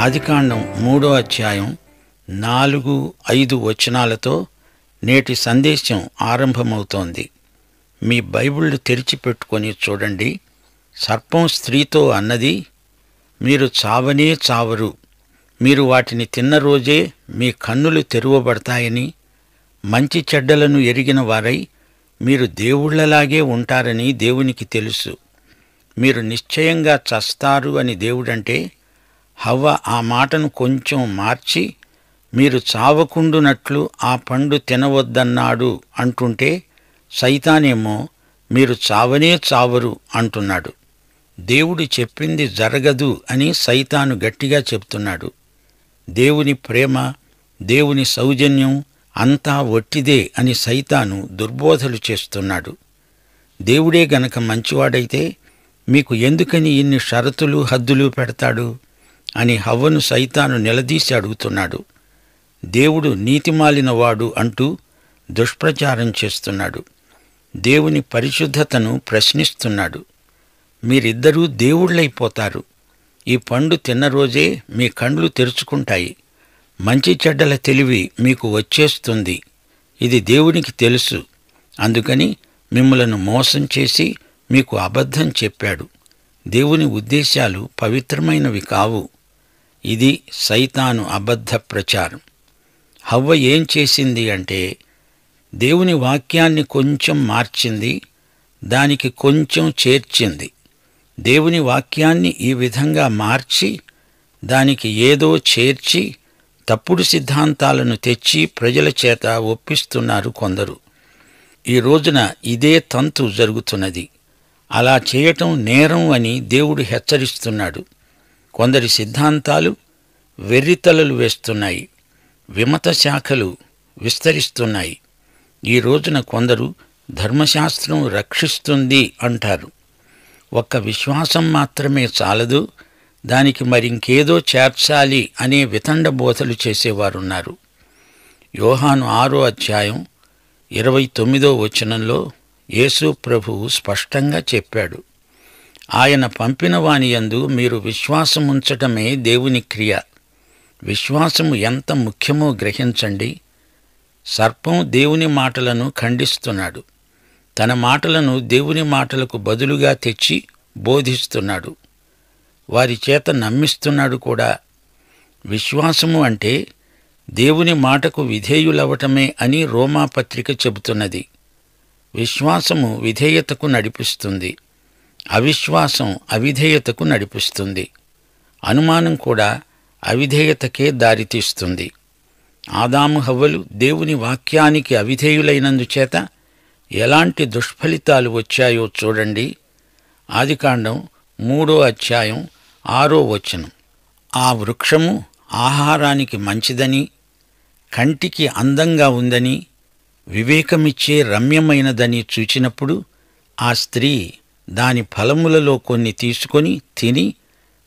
ఆదికాండం 3వ అధ్యాయం 4, 5 వచనాలతో నేటి సందేశం ఆరంభమవుతోంది. మీ బైబిళ్ళు తెరిచిపెట్టుకొని చూడండి. సర్పం స్త్రీతో అన్నది, మీరు చావనే చావరు, మీరు వాటిని తిన్న రోజే మీ కన్నులు తెరువబడతాయని, మంచి చెడ్డలను ఎరిగిన వారై మీరు దేవుళ్లలాగే ఉంటారని దేవునికి తెలుసు. మీరు నిశ్చయంగా చస్తారు అని దేవుడంటే, హవ్వ ఆ మాటను కొంచెం మార్చి మీరు చావకుండునట్లు ఆ పండు తినవద్దన్నాడు అంటుంటే, సైతానేమో మీరు చావనే చావరు అంటున్నాడు. దేవుడు చెప్పింది జరగదు అని సైతాను గట్టిగా చెప్తున్నాడు. దేవుని ప్రేమ, దేవుని సౌజన్యం అంతా ఒట్టిదే అని సైతాను దుర్బోధలు చేస్తున్నాడు. దేవుడే గనక మంచివాడైతే మీకు ఎందుకని ఇన్ని షరతులు హద్దులు పెడతాడు అని హవ్వను సైతాను నిలదీసి అడుగుతున్నాడు. దేవుడు నీతిమాలినవాడు అంటూ దుష్ప్రచారం చేస్తున్నాడు. దేవుని పరిశుద్ధతను ప్రశ్నిస్తున్నాడు. మీరిద్దరూ దేవుళ్ళైపోతారు. ఈ పండు తిన్న రోజే మీ కండ్లు తెరుచుకుంటాయి. మంచి చెడ్డల తెలివి మీకు వచ్చేస్తుంది. ఇది దేవునికి తెలుసు. అందుకని మిమ్మలను మోసం చేసి మీకు అబద్ధం చెప్పాడు. దేవుని ఉద్దేశాలు పవిత్రమైనవి కావు. ఇది సైతాను అబద్ధ ప్రచారం. హవ్వ ఏం చేసింది అంటే, దేవుని వాక్యాన్ని కొంచెం మార్చింది, దానికి కొంచెం చేర్చింది. దేవుని వాక్యాన్ని ఈ విధంగా మార్చి దానికి ఏదో చేర్చి తప్పుడు సిద్ధాంతాలను తెచ్చి ప్రజల చేత ఒప్పిస్తున్నారు కొందరు. ఈ రోజున ఇదే తంతు జరుగుతున్నది. అలా చేయటం నేరం అని దేవుడు హెచ్చరిస్తున్నాడు. కొందరి సిద్ధాంతాలు వెర్రితలలు వేస్తున్నాయి. విమత శాఖలు విస్తరిస్తున్నాయి. ఈ రోజున కొందరు ధర్మశాస్త్రం రక్షిస్తుంది అంటారు. ఒక్క విశ్వాసం మాత్రమే చాలదు, దానికి మరింకేదో చేర్చాలి అనే వితండ బోధలు చేసేవారున్నారు. యోహాను 6వ అధ్యాయం 29వ వచనంలో యేసు ప్రభువు స్పష్టంగా చెప్పాడు, ఆయన పంపిన వానియందు మీరు విశ్వాసముంచటమే దేవుని క్రియ. విశ్వాసము ఎంత ముఖ్యమో గ్రహించండి. సర్పం దేవుని మాటలను ఖండిస్తున్నాడు. తన మాటలను దేవుని మాటలకు బదులుగా తెచ్చి బోధిస్తున్నాడు. వారి చేత నమ్మిస్తున్నాడు కూడా. విశ్వాసము అంటే దేవుని మాటకు విధేయులవటమే అని రోమాపత్రిక చెబుతున్నది. విశ్వాసము విధేయతకు నడిపిస్తుంది. అవిశ్వాసం అవిధేయతకు నడిపిస్తుంది. అనుమానం కూడా అవిధేయతకే దారితీస్తుంది. ఆదాము హవ్వలు దేవుని వాక్యానికి అవిధేయులైనందుచేత ఎలాంటి దుష్ఫలితాలు వచ్చాయో చూడండి. ఆదికాండం 3వ అధ్యాయం 6వ వచనం. ఆ వృక్షము ఆహారానికి మంచిదని, కంటికి అందంగా ఉందని, వివేకమిచ్చే రమ్యమైనదని చూచినప్పుడు ఆ స్త్రీ దాని ఫలములలో కొన్ని తీసుకొని తిని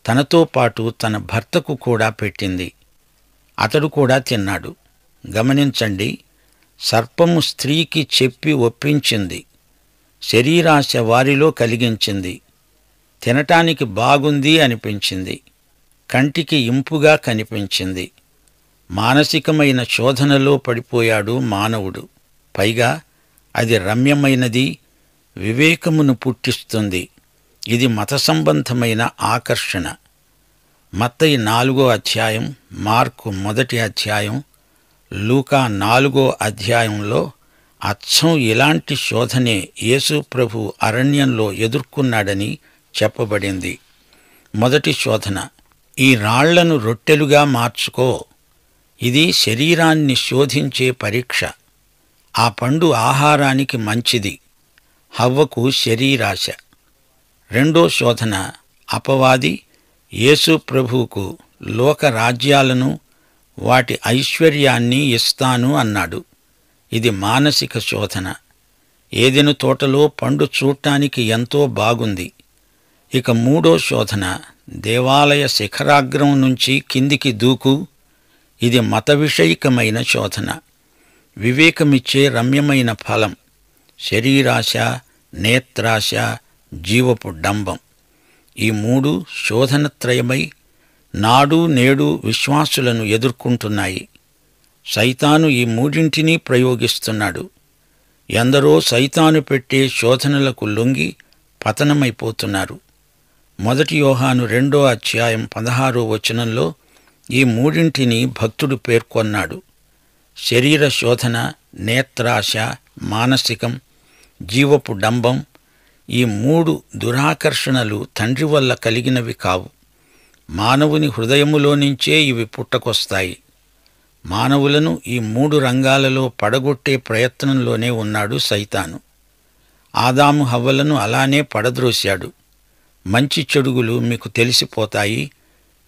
తనతో పాటు తన భర్తకు కూడా పెట్టింది. అతడు కూడా తిన్నాడు. గమనించండి, సర్పము స్త్రీకి చెప్పి ఒప్పించింది. శరీరాశ వారిలో కలిగించింది. తినటానికి బాగుంది అనిపించింది. కంటికి ఇంపుగా కనిపించింది. మానసికమైన శోధనలో పడిపోయాడు మానవుడు. పైగా అది రమ్యమైనది, వివేకమును పుట్టిస్తుంది. ఇది మత సంబంధమైన ఆకర్షణ. మత్తయి 4వ అధ్యాయం, మార్కు 1వ అధ్యాయం, లూకా 4వ అధ్యాయంలో అచ్చం ఇలాంటి శోధనే యేసు ప్రభు అరణ్యంలో ఎదుర్కొన్నాడని చెప్పబడింది. మొదటి శోధన, ఈ రాళ్లను రొట్టెలుగా మార్చుకో. ఇది శరీరాన్ని శోధించే పరీక్ష. ఆ పండు ఆహారానికి మంచిది. హవ్వకు శరీరాశ. రెండో శోధన, అపవాది యేసు ప్రభువుకు లోకరాజ్యాలను వాటి ఐశ్వర్యాన్ని ఇస్తాను అన్నాడు. ఇది మానసిక శోధన. ఏదెను తోటలో పండు చూడటానికి ఎంతో బాగుంది. ఇక మూడో శోధన, దేవాలయ శిఖరాగ్రం నుంచి కిందికి దూకు. ఇది మత విషయికమైన శోధన. వివేకమిచ్చే రమ్యమైన ఫలం. శరీరాశ, నేత్రాశ, జీవపు డంబం. ఈ మూడు శోధనత్రయమై నాడు నేడు విశ్వాసులను ఎదుర్కొంటున్నాయి. సైతాను ఈ మూడింటినీ ప్రయోగిస్తున్నాడు. ఎందరో సైతాను పెట్టే శోధనలకు లొంగి పతనమైపోతున్నారు. 1 యోహాను 2వ అధ్యాయం 16వ వచనంలో ఈ మూడింటిని భక్తుడు పేర్కొన్నాడు. శరీర శోధన, నేత్రాశ, మానసికం, జీవపు డంబం, ఈ 3 దురాకర్షణలు తండ్రి వల్ల కలిగినవి కావు. మానవుని హృదయములోనించే ఇవి పుట్టకొస్తాయి. మానవులను ఈ 3 రంగాలలో పడగొట్టే ప్రయత్నంలోనే ఉన్నాడు సైతాను. ఆదాము హవ్వలను అలానే పడద్రోశాడు. మంచి చెడుగులు మీకు తెలిసిపోతాయి,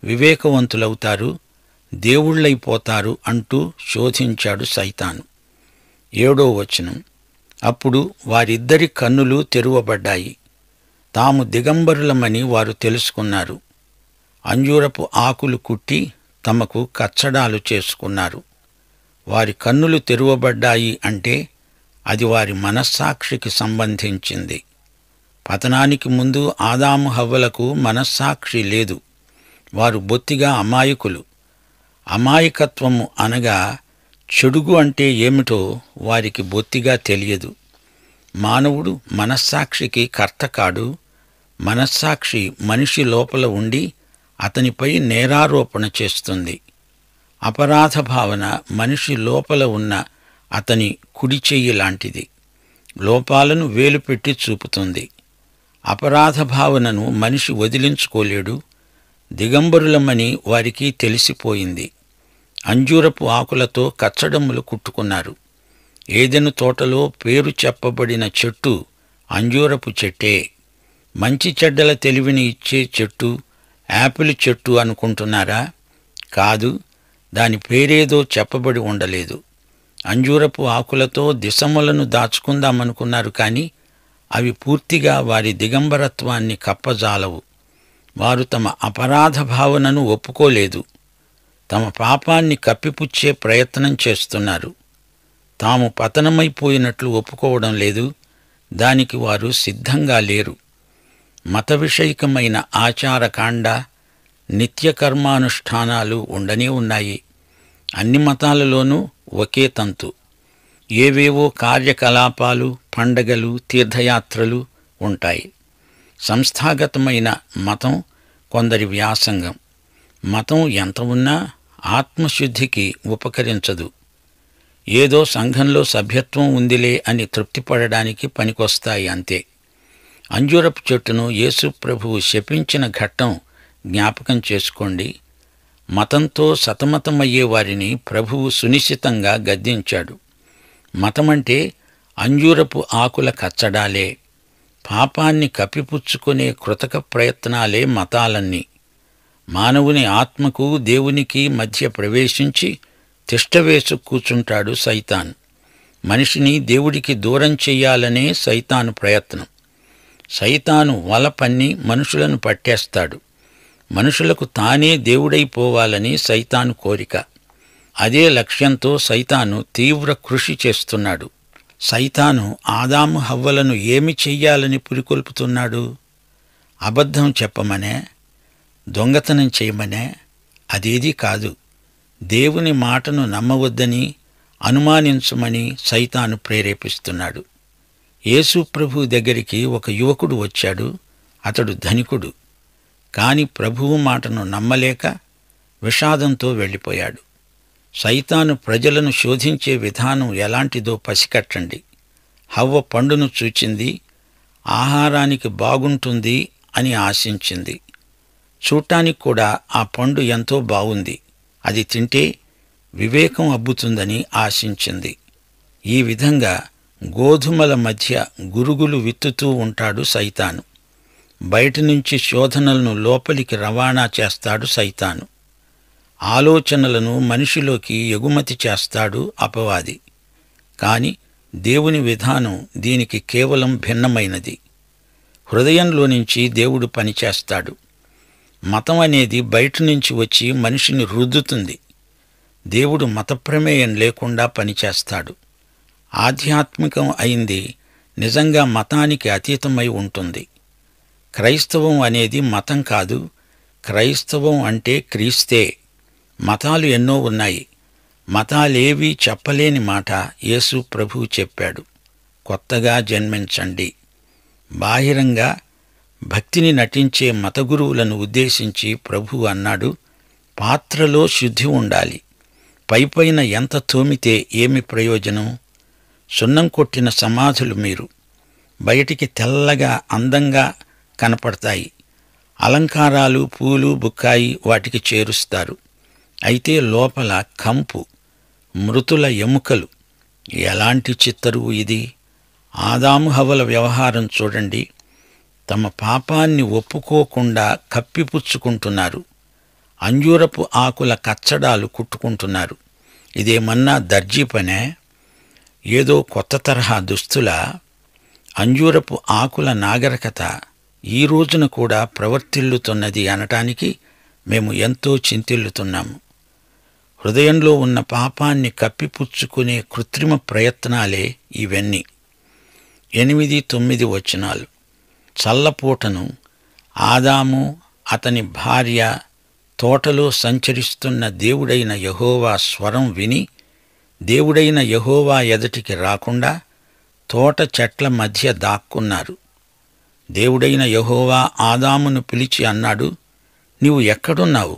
వివేకవంతులవుతారు, దేవుళ్ళైపోతారు అంటూ శోధించాడు సైతాను. 7వ వచనం, అప్పుడు వారిద్దరి కన్నులు తెరువబడ్డాయి. తాము దిగంబరులమని వారు తెలుసుకున్నారు. అంజూరపు ఆకులు కుట్టి తమకు కచ్చడాలు చేసుకున్నారు. వారి కన్నులు తెరువబడ్డాయి అంటే అది వారి మనస్సాక్షికి సంబంధించింది. పతనానికి ముందు ఆదాము హవ్వలకు మనస్సాక్షి లేదు. వారు బొత్తిగా అమాయకులు. అమాయకత్వము అనగా చెడుగు అంటే ఏమిటో వారికి బొత్తిగా తెలియదు. మానవుడు మనస్సాక్షికి కర్త కాడు. మనస్సాక్షి మనిషి లోపల ఉండి అతనిపై నేరారోపణ చేస్తుంది. అపరాధ భావన మనిషి లోపల ఉన్న అతని కుడి చెయ్యి లాంటిది. లోపాలను వేలుపెట్టి చూపుతుంది. అపరాధ భావనను మనిషి వదిలించుకోలేడు. దిగంబరులమని వారికి తెలిసిపోయింది. అంజూరపు ఆకులతో కచ్చడములు కుట్టుకున్నారు. ఏదెను తోటలో పేరు చెప్పబడిన చెట్టు అంజూరపు చెట్టే. మంచి చెడ్డల తెలివిని ఇచ్చే చెట్టు యాపిల్ చెట్టు అనుకుంటున్నారా? కాదు, దాని పేరేదో చెప్పబడి ఉండలేదు. అంజూరపు ఆకులతో దిశములను దాచుకుందామనుకున్నారు, కానీ అవి పూర్తిగా వారి దిగంబరత్వాన్ని కప్పజాలవు. వారు తమ అపరాధ భావనను ఒప్పుకోలేదు. తమ పాపాన్ని కప్పిపుచ్చే ప్రయత్నం చేస్తున్నారు. తాము పతనమైపోయినట్లు ఒప్పుకోవడం లేదు. దానికి వారు సిద్ధంగా లేరు. మత విషయికమైన ఆచారకాండ, నిత్యకర్మానుష్ఠానాలు ఉండనే ఉన్నాయి. అన్ని మతాలలోనూ ఒకే తంతు. ఏవేవో కార్యకలాపాలు, పండగలు, తీర్థయాత్రలు ఉంటాయి. సంస్థాగతమైన మతం కొందరి వ్యాసంగం. మతం ఎంత ఉన్నా ఆత్మశుద్ధికి ఉపకరించదు. ఏదో సంఘంలో సభ్యత్వం ఉందిలే అని తృప్తిపడడానికి పనికొస్తాయి అంతే. అంజూరపు చెట్టును యేసు ప్రభువు శపించిన ఘట్టం జ్ఞాపకం చేసుకోండి. మతంతో సతమతమయ్యే వారిని ప్రభువు సునిశ్చితంగా గద్దించాడు. మతమంటే అంజూరపు ఆకుల కచ్చడాలే. పాపాన్ని కప్పిపుచ్చుకునే కృతక ప్రయత్నాలే మతాలన్నీ. మానవుని ఆత్మకు దేవునికి మధ్య ప్రవేశించి తిష్టవేసు కూర్చుంటాడు సైతాన్. మనిషిని దేవుడికి దూరం చెయ్యాలనే సైతాను ప్రయత్నం. సైతాను వల పన్ని మనుషులను పట్టేస్తాడు. మనుషులకు తానే దేవుడైపోవాలని సైతాను కోరిక. అదే లక్ష్యంతో సైతాను తీవ్ర కృషి చేస్తున్నాడు. సైతాను ఆదాము హవ్వలను ఏమి చెయ్యాలని పురికొల్పుతున్నాడు? అబద్ధం చెప్పమనే? దొంగతనం చేయమనే? అదేదీ కాదు. దేవుని మాటను నమ్మవద్దని, అనుమానించమని సైతాను ప్రేరేపిస్తున్నాడు. యేసు ప్రభువు దగ్గరికి ఒక యువకుడు వచ్చాడు. అతడు ధనికుడు. కాని ప్రభువు మాటను నమ్మలేక విషాదంతో వెళ్ళిపోయాడు. సైతాను ప్రజలను శోధించే విధానం ఎలాంటిదో పసికట్టండి. హవ్వ పండును చూచింది, ఆహారానికి బాగుంటుంది అని ఆశించింది. చూడటానికి కూడా ఆ పండు ఎంతో బాగుంది. అది తింటే వివేకం అబ్బుతుందని ఆశించింది. ఈ విధంగా గోధుమల మధ్య గురుగులు విత్తుతూ ఉంటాడు సైతాను. బయట నుంచి శోధనలను లోపలికి రవాణా చేస్తాడు సైతాను. ఆలోచనలను మనిషిలోకి ఎగుమతి చేస్తాడు అపవాది. కాని దేవుని విధానం దీనికి కేవలం భిన్నమైనది. హృదయంలో నుంచి దేవుడు పనిచేస్తాడు. మతం అనేది బయట నుంచి వచ్చి మనిషిని రుద్దుతుంది. దేవుడు మత ప్రమేయం లేకుండా పనిచేస్తాడు. ఆధ్యాత్మికం అయింది నిజంగా మతానికి అతీతమై ఉంటుంది. క్రైస్తవం అనేది మతం కాదు, క్రైస్తవం అంటే క్రీస్తే. మతాలు ఎన్నో ఉన్నాయి. మతాలేవీ చెప్పలేని మాట యేసు ప్రభువు చెప్పాడు. కొత్తగా జన్మించండి. బాహిరంగా భక్తిని నటించే మతగురువులను ఉద్దేశించి ప్రభువు అన్నాడు, పాత్రలో శుద్ధి ఉండాలి. పైపైన ఎంత తోమితే ఏమి ప్రయోజనం? సున్నం కొట్టిన సమాధులు మీరు. బయటికి తెల్లగా అందంగా కనపడతాయి. అలంకారాలు, పూలు, బుక్కాయి వాటికి చేరుస్తారు. అయితే లోపల కంపు, మృతుల ఎముకలు. ఎలాంటి చిత్తరువు ఇది! ఆదాము హవ్వల వ్యవహారం చూడండి. తమ పాపాన్ని ఒప్పుకోకుండా కప్పిపుచ్చుకుంటున్నారు. అంజూరపు ఆకుల కచ్చడాలు కుట్టుకుంటున్నారు. ఇదేమన్నా దర్జీ పనే? ఏదో కొత్త తరహా దుస్తులా? అంజూరపు ఆకుల నాగరికత ఈ రోజున కూడా ప్రవర్తిల్లుతున్నది అనటానికి మేము ఎంతో చింతిల్లుతున్నాము. హృదయంలో ఉన్న పాపాన్ని కప్పిపుచ్చుకునే కృత్రిమ ప్రయత్నాలే ఇవన్నీ. 8, 9 వచనాలు. చల్లపూటను ఆదాము అతని భార్య తోటలో సంచరిస్తున్న దేవుడైన యెహోవా స్వరం విని దేవుడైన యెహోవా ఎదుటికి రాకుండా తోట చెట్ల మధ్య దాక్కున్నారు. దేవుడైన యెహోవా ఆదామును పిలిచి అన్నాడు, నీవు ఎక్కడున్నావు?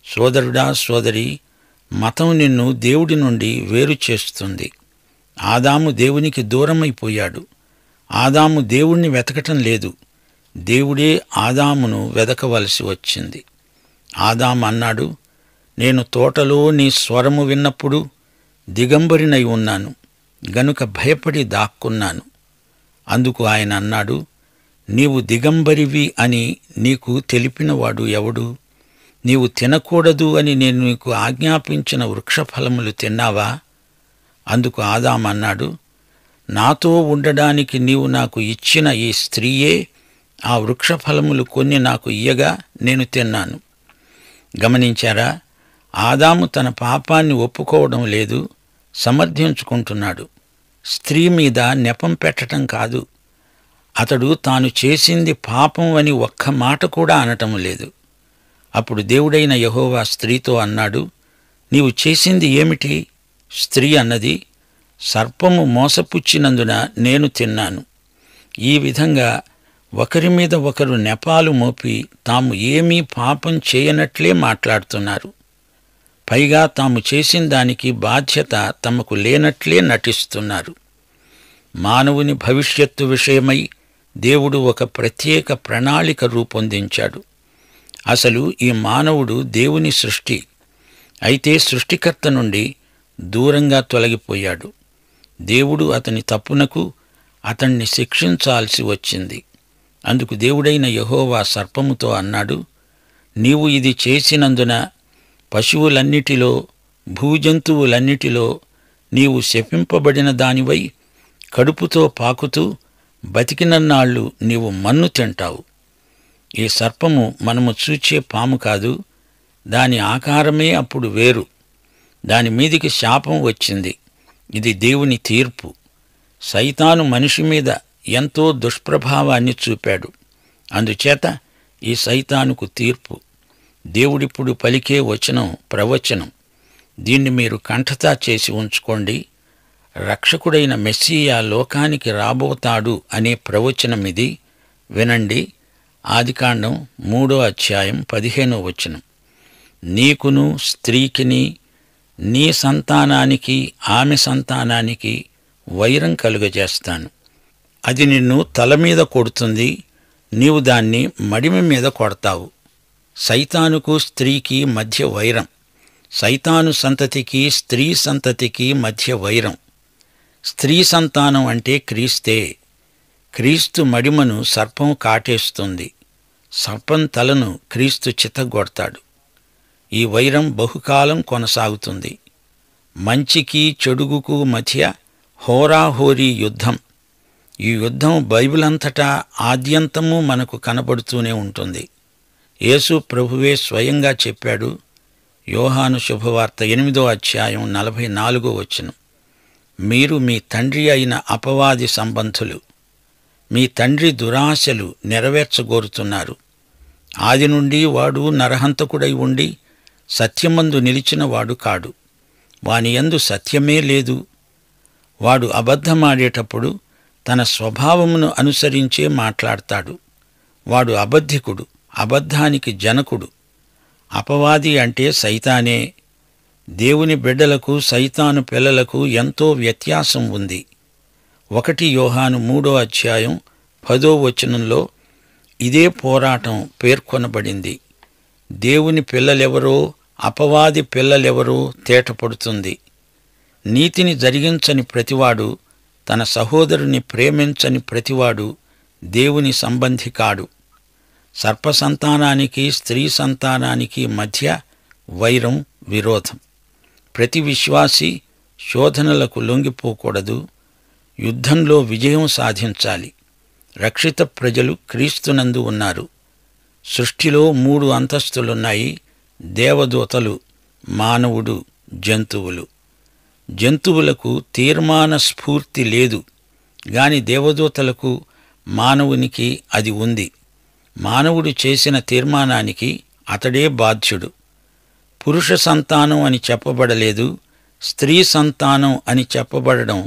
సోదరుడా, సోదరి, మతం నిన్ను దేవుడి నుండి వేరు చేస్తుంది. ఆదాము దేవునికి దూరమైపోయాడు. ఆదాము దేవుణ్ణి వెతకటం లేదు. దేవుడే ఆదామును వెదకవలసి వచ్చింది. ఆదాము అన్నాడు, నేను తోటలో నీ స్వరము విన్నప్పుడు దిగంబరినై ఉన్నాను, గనుక భయపడి దాక్కున్నాను. అందుకు ఆయన అన్నాడు, నీవు దిగంబరివి అని నీకు తెలిపినవాడు ఎవడు? నీవు తినకూడదు అని నేను నీకు ఆజ్ఞాపించిన వృక్షఫలములు తిన్నావా? అందుకు ఆదాము అన్నాడు, నాతో ఉండడానికి నీవు నాకు ఇచ్చిన ఈ స్త్రీయే ఆ వృక్షఫలములు కొన్ని నాకు ఇయ్యగా నేను తిన్నాను. గమనించారా? ఆదాము తన పాపాన్ని ఒప్పుకోవడం లేదు, సమర్థించుకుంటున్నాడు. స్త్రీ మీద నెపం పెట్టడం కాదు. అతడు తాను చేసింది పాపం అని ఒక్క మాట కూడా అనటం లేదు. అప్పుడు దేవుడైన యెహోవా స్త్రీతో అన్నాడు, నీవు చేసింది ఏమిటి? స్త్రీ అన్నది, సర్పము మోసపుచ్చినందున నేను తిన్నాను. ఈ విధంగా ఒకరి మీద ఒకరు నెపాలు మోపి తాము ఏమీ పాపం చేయనట్లే మాట్లాడుతున్నారు. పైగా తాము చేసిన దానికి బాధ్యత తమకు లేనట్లే నటిస్తున్నారు. మానవుని భవిష్యత్తు విషయమై దేవుడు ఒక ప్రత్యేక ప్రణాళిక రూపొందించాడు. అసలు ఈ మానవుడు దేవుని సృష్టి. అయితే సృష్టికర్త నుండి దూరంగా తొలగిపోయాడు. దేవుడు అతని తప్పునకు అతణ్ణి శిక్షించాల్సి వచ్చింది. అందుకు దేవుడైన యెహోవా సర్పముతో అన్నాడు, నీవు ఇది చేసినందున పశువులన్నిటిలో, భూజంతువులన్నిటిలో నీవు శపింపబడిన దానివై కడుపుతో పాకుతూ బతికినన్నాళ్ళు నీవు మన్ను తింటావు. ఈ సర్పము మనము చూచే పాము కాదు, దాని ఆకారమే అప్పుడు వేరు. దాని మీదికి శాపం వచ్చింది. ఇది దేవుని తీర్పు. సైతాను మనిషి మీద ఎంతో దుష్ప్రభావాన్ని చూపాడు. అందుచేత ఈ సైతానుకు తీర్పు. దేవుడిప్పుడు పలికే వచనం ప్రవచనం. దీన్ని మీరు కంఠతా చేసి ఉంచుకోండి. రక్షకుడైన మెస్సీయా లోకానికి రాబోతాడు అనే ప్రవచనమిది. వినండి. ఆదికాండం 3:15 వచనం. నీకును స్త్రీకిని, నీ సంతానానికి ఆమె సంతానానికి వైరం కలుగజేస్తాను. అది నిన్ను తల మీద కొడుతుంది, నీవు దాన్ని మడిమ మీద కొడతావు. సైతానుకు స్త్రీకి మధ్య వైరం. సైతాను సంతతికి స్త్రీ సంతతికి మధ్య వైరం. స్త్రీ సంతానం అంటే క్రీస్తే. క్రీస్తు మడిమను సర్పం కాటేస్తుంది. సర్పం తలను క్రీస్తు చితగొడతాడు. ఈ వైరం బహుకాలం కొనసాగుతుంది. మంచికి చెడుగుకు మధ్య హోరాహోరీ యుద్ధం. ఈ యుద్ధం బైబిల్ అంతటా ఆద్యంతము మనకు కనబడుతూనే ఉంటుంది. యేసు ప్రభువే స్వయంగా చెప్పాడు. యోహాను శుభవార్త 8:44 వచనం. మీరు మీ తండ్రి అయిన అపవాది సంబంధులు. మీ తండ్రి దురాశలు నెరవేర్చగోరుతున్నారు. ఆది నుండి వాడు నరహంతకుడై ఉండి సత్యమందు నిలిచినవాడు కాడు. వానియందు సత్యమే లేదు. వాడు అబద్ధమాడేటప్పుడు తన స్వభావమును అనుసరించే మాట్లాడతాడు. వాడు అబద్ధికుడు, అబద్ధానికి జనకుడు. అపవాది అంటే సైతానే. దేవుని బిడ్డలకు సైతాను పిల్లలకు ఎంతో వ్యత్యాసం ఉంది. 1 యోహాను 3వ అధ్యాయం 10వ వచనంలో ఇదే పోరాటం పేర్కొనబడింది. దేవుని పిల్లలెవరో, అపవాది పిల్లలెవరో తేటపడుతుంది. నీతిని జరిగించని ప్రతివాడు, తన సహోదరుని ప్రేమించని ప్రతివాడు దేవుని సంబంధి కాడు. సర్పసంతానానికి స్త్రీ సంతానానికి మధ్య వైరం, విరోధం. ప్రతి విశ్వాసి శోధనలకు లొంగిపోకూడదు. యుద్ధంలో విజయం సాధించాలి. రక్షిత ప్రజలు క్రీస్తునందు ఉన్నారు. సృష్టిలో 3 అంతస్తులున్నాయి: దేవదూతలు, మానవుడు, జంతువులు. జంతువులకు తీర్మాన స్ఫూర్తి లేదు, గాని దేవదూతలకు, మానవునికి అది ఉంది. మానవుడు చేసిన తీర్మానానికి అతడే బాధ్యుడు. పురుష సంతానం అని చెప్పబడలేదు, స్త్రీ సంతానం అని చెప్పబడడం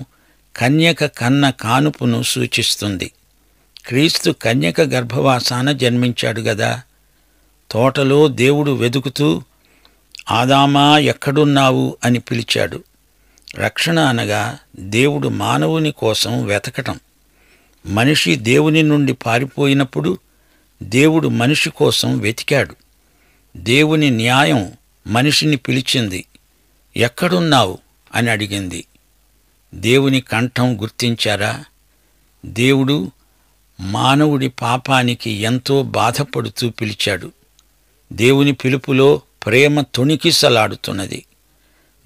కన్యక కన్న కానుపును సూచిస్తుంది. క్రీస్తు కన్యక గర్భవాసాన జన్మించాడు గదా. తోటలో దేవుడు వెదుకుతూ, ఆదామా ఎక్కడున్నావు అని పిలిచాడు. రక్షణ అనగా దేవుడు మానవుని కోసం వెతకటం. మనిషి దేవుని నుండి పారిపోయినప్పుడు దేవుడు మనిషి కోసం వెతికాడు. దేవుని న్యాయం మనిషిని పిలిచింది. ఎక్కడున్నావు అని అడిగింది. దేవుని కంఠం గుర్తించారా? దేవుడు మానవుడి పాపానికి ఎంతో బాధపడుతూ పిలిచాడు. దేవుని పిలుపులో ప్రేమ తొణికిసలాడుతున్నది.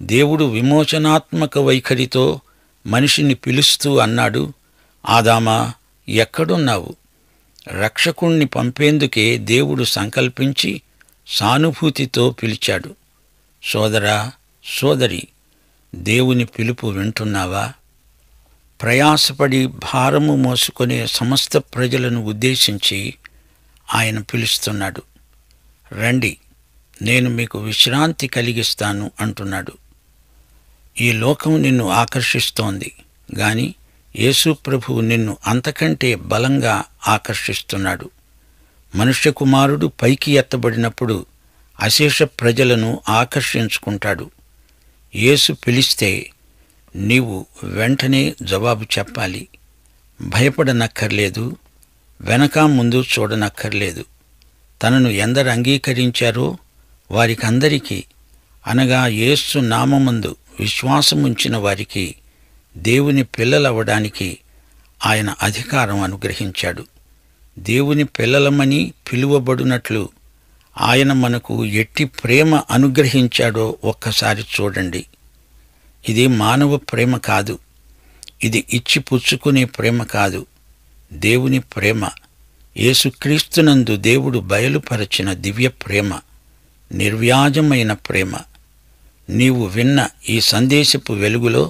దేవుడు విమోచనాత్మక వైఖరితో మనిషిని పిలుస్తూ అన్నాడు, ఆదామా ఎక్కడున్నావు? రక్షకుణ్ణి పంపేందుకే దేవుడు సంకల్పించి సానుభూతితో పిలిచాడు. సోదరా, సోదరి, దేవుని పిలుపు వింటున్నావా? ప్రయాసపడి భారము మోసుకునే సమస్త ప్రజలను ఉద్దేశించి ఆయన పిలుస్తున్నాడు. రండి, నేను మీకు విశ్రాంతి కలిగిస్తాను అంటున్నాడు. ఈ లోకం నిన్ను ఆకర్షిస్తోంది, గాని యేసు ప్రభువు నిన్ను అంతకంటే బలంగా ఆకర్షిస్తున్నాడు. మనుష్య కుమారుడు పైకి ఎత్తబడినప్పుడు అశేష ప్రజలను ఆకర్షించుకుంటాడు. యేసు పిలిస్తే నీవు వెంటనే జవాబు చెప్పాలి. భయపడనక్కర్లేదు, వెనక ముందు చూడనక్కర్లేదు. తనను ఎందరు అంగీకరించారో వారికందరికీ, అనగా యేసు నామమందు విశ్వాసముంచిన వారికి దేవుని పిల్లలవ్వడానికి ఆయన అధికారం అనుగ్రహించాడు. దేవుని పిల్లలమని పిలువబడినట్లు ఆయన మనకు ఎట్టి ప్రేమ అనుగ్రహించాడో ఒక్కసారి చూడండి. ఇది మానవ ప్రేమ కాదు, ఇది ఇచ్చి పుచ్చుకునే ప్రేమ కాదు, దేవుని ప్రేమ. యేసుక్రీస్తునందు దేవుడు బయలుపరచిన దివ్య ప్రేమ, నిర్వ్యాజమైన ప్రేమ. నీవు విన్న ఈ సందేశపు వెలుగులో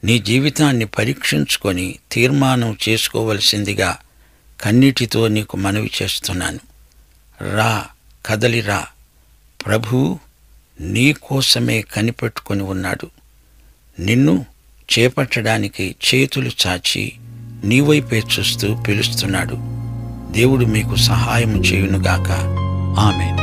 నీ జీవితాన్ని పరీక్షించుకొని తీర్మానం చేసుకోవలసిందిగా కన్నీటితో నీకు మనవి చేస్తున్నాను. రా, కదలిరా. ప్రభువు నీ కోసమే కనిపెట్టుకొని ఉన్నాడు. నిన్ను చేపట్టడానికి చేతులు చాచి నీవైపే చూస్తూ పిలుస్తున్నాడు. దేవుడు మీకు సహాయం చేయునుగాక. ఆమేన్.